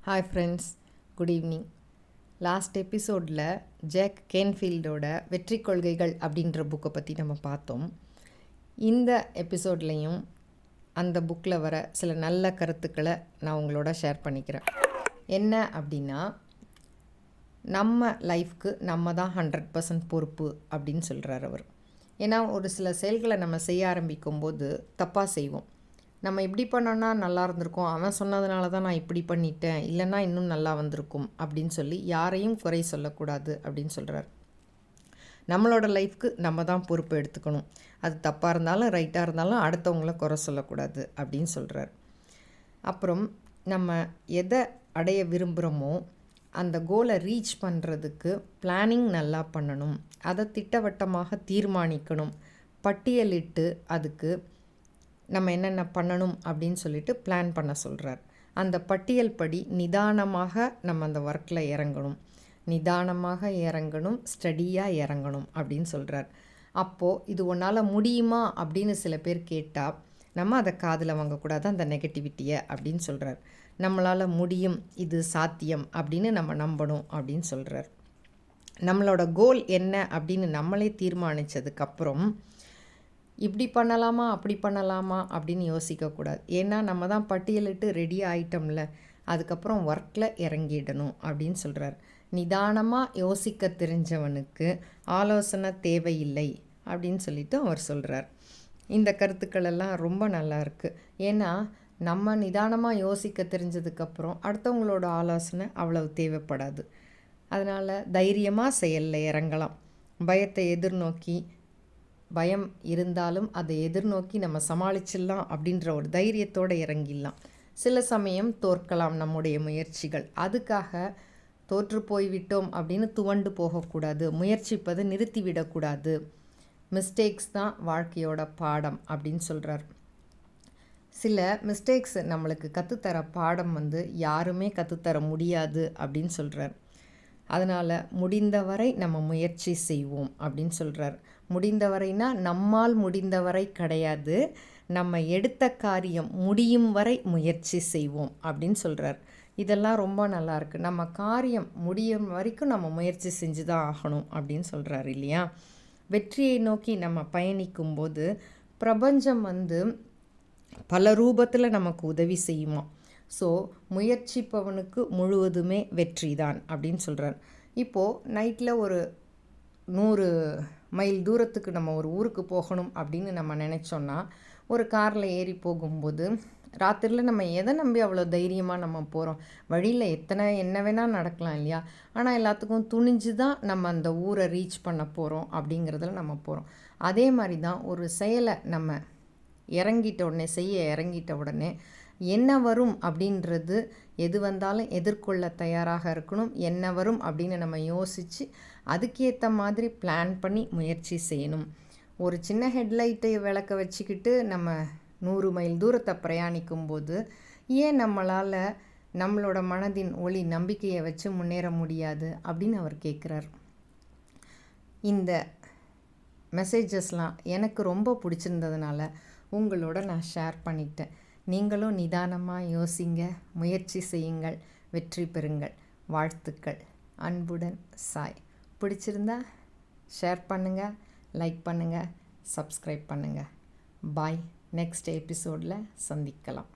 Hi friends, good evening. Last எபிசோடில் Jack கேன்ஃபீல்டோட வெற்றி கொள்கைகள் அப்படின்ற புக்கை பற்றி நம்ம பார்த்தோம். இந்த எபிசோட்லேயும் அந்த புக்கில் வர சில நல்ல கருத்துக்களை நான் உங்களோட ஷேர் பண்ணிக்கிறேன். என்ன அப்படின்னா, நம்ம லைஃப்க்கு நம்ம தான் 100% பொறுப்பு அப்படின்னு சொல்கிறார் அவர். ஏன்னா ஒரு சில செயல்களை நம்ம செய்ய ஆரம்பிக்கும்போது தப்பாக செய்வோம். நம்ம இப்படி பண்ணோன்னா நல்லா இருந்திருக்கும், அவன் சொன்னதுனால தான் நான் இப்படி பண்ணிட்டேன், இல்லைன்னா இன்னும் நல்லா வந்திருக்கும் அப்படின்னு சொல்லி யாரையும் குறை சொல்லக்கூடாது அப்படின்னு சொல்கிறார். நம்மளோட லைஃப்க்கு நம்ம தான் பொறுப்பு எடுத்துக்கணும். அது தப்பாக இருந்தாலும் ரைட்டாக இருந்தாலும் அடுத்தவங்கள குறை சொல்லக்கூடாது அப்படின்னு சொல்கிறார். அப்புறம் நம்ம எதை அடைய விரும்புகிறோமோ அந்த கோலை ரீச் பண்ணுறதுக்கு பிளானிங் நல்லா பண்ணணும், அதை திட்டவட்டமாக தீர்மானிக்கணும், பட்டியலிட்டு அதுக்கு நம்ம என்னென்ன பண்ணணும் அப்படின்னு சொல்லிட்டு பிளான் பண்ண சொல்கிறார். அந்த பட்டியல் படி நிதானமாக நம்ம அந்த ஒர்க்கில் நிதானமாக இறங்கணும், ஸ்டடியாக இறங்கணும் அப்படின்னு சொல்கிறார். அப்போது இது உன்னால் முடியுமா அப்படின்னு சில பேர் கேட்டால் நம்ம அதை காதில் வாங்கக்கூடாது, அந்த நெகட்டிவிட்டியை அப்படின்னு சொல்கிறார். நம்மளால் முடியும், இது சாத்தியம் அப்படின்னு நம்ம நம்பணும் அப்படின்னு சொல்கிறார். நம்மளோட கோல் என்ன அப்படின்னு நம்மளே தீர்மானித்ததுக்கப்புறம் இப்படி பண்ணலாமா அப்படி பண்ணலாமா அப்படின்னு யோசிக்கக்கூடாது. ஏன்னா நம்ம தான் பட்டியலிட்டு ரெடி ஆகிட்டோம்ல, அதுக்கப்புறம் ஒர்க்கில் இறங்கிடணும் அப்படின்னு சொல்கிறார். நிதானமாக யோசிக்க தெரிஞ்சவனுக்கு ஆலோசனை தேவையில்லை அப்படின்னு சொல்லிட்டு அவர் சொல்கிறார். இந்த கருத்துக்கள் எல்லாம் ரொம்ப நல்லா இருக்குது. ஏன்னா நம்ம நிதானமாக யோசிக்க தெரிஞ்சதுக்கப்புறம் அடுத்தவங்களோட ஆலோசனை அவ்வளவு தேவைப்படாது. அதனால் தைரியமாக செயலில் இறங்கலாம். பயத்தை எதிர்நோக்கி, பயம் இருந்தாலும் அதை எதிர்நோக்கி நம்ம சமாளிச்சிடலாம் அப்படின்ற ஒரு தைரியத்தோடு இறங்கிடலாம். சில சமயம் தோற்கலாம் நம்முடைய முயற்சிகள். அதுக்காக தோற்று போய்விட்டோம் அப்படின்னு துவண்டு போகக்கூடாது, முயற்சிப்பதை நிறுத்திவிடக்கூடாது. மிஸ்டேக்ஸ் தான் வாழ்க்கையோட பாடம் அப்படின்னு சொல்கிறார். சில மிஸ்டேக்ஸ் நம்மளுக்கு கற்றுத்தர பாடம் யாருமே கற்றுத்தர முடியாது அப்படின்னு சொல்கிறார். அதனால் முடிந்தவரை நம்ம முயற்சி செய்வோம் அப்படின்னு சொல்கிறார். முடிந்தவரைனா நம்மால் முடிந்தவரை கிடையாது, நம்ம எடுத்த காரியம் முடியும் வரை முயற்சி செய்வோம் அப்படின்னு சொல்கிறார். இதெல்லாம் ரொம்ப நல்லாயிருக்கு. நம்ம காரியம் முடியும் வரைக்கும் நம்ம முயற்சி செஞ்சு தான் ஆகணும் அப்படின்னு சொல்கிறார் இல்லையா. வெற்றியை நோக்கி நம்ம பயணிக்கும்போது பிரபஞ்சம் பல ரூபத்தில் நமக்கு உதவி செய்யுமா. ஸோ முயற்சிப்பவனுக்கு முழுவதுமே வெற்றி தான் அப்படின்னு சொல்கிறார். இப்போது நைட்டில் ஒரு 100 மைல் தூரத்துக்கு நம்ம ஒரு ஊருக்கு போகணும் அப்படின்னு நம்ம நினச்சோன்னா, ஒரு காரில் ஏறி போகும்போது ராத்திரியில் நம்ம எதை நம்பி அவ்வளோ தைரியமாக நம்ம போகிறோம். வழியில் என்ன வேணால் நடக்கலாம் இல்லையா. ஆனால் எல்லாத்துக்கும் துணிஞ்சு தான் நம்ம அந்த ஊரை ரீச் பண்ண போகிறோம் அப்படிங்கிறதுல நம்ம போகிறோம். அதே மாதிரி தான் ஒரு செயலை நம்ம செய்ய இறங்கிட்ட உடனே என்ன வரும் அப்படின்றது, எது வந்தாலும் எதிர்கொள்ள தயாராக இருக்கணும். என்ன வரும் அப்படின்னு நம்ம யோசித்து அதுக்கேற்ற மாதிரி பிளான் பண்ணி முயற்சி செய்யணும். ஒரு சின்ன ஹெட்லைட்டை விளக்க வச்சுக்கிட்டு நம்ம 100 மைல் தூரத்தை பிரயாணிக்கும்போது ஏன் நம்மளால் நம்மளோட மனதின் ஒளி நம்பிக்கையை வச்சு முன்னேற முடியாது அப்படின்னு அவர் கேட்குறார். இந்த மெசேஜஸ்லாம் எனக்கு ரொம்ப பிடிச்சிருந்ததுனால உங்களோட நான் ஷேர் பண்ணிட்டேன். நீங்களும் நிதானமாக யோசிங்க, முயற்சி செய்யுங்கள், வெற்றி பெறுங்கள். வாழ்த்துக்கள். அன்புடன் சாய். பிடிச்சிருந்தா ஷேர் பண்ணுங்கள், லைக் பண்ணுங்கள், சப்ஸ்கிரைப் பண்ணுங்கள். பாய். நெக்ஸ்ட் எபிசோடில் சந்திக்கலாம்.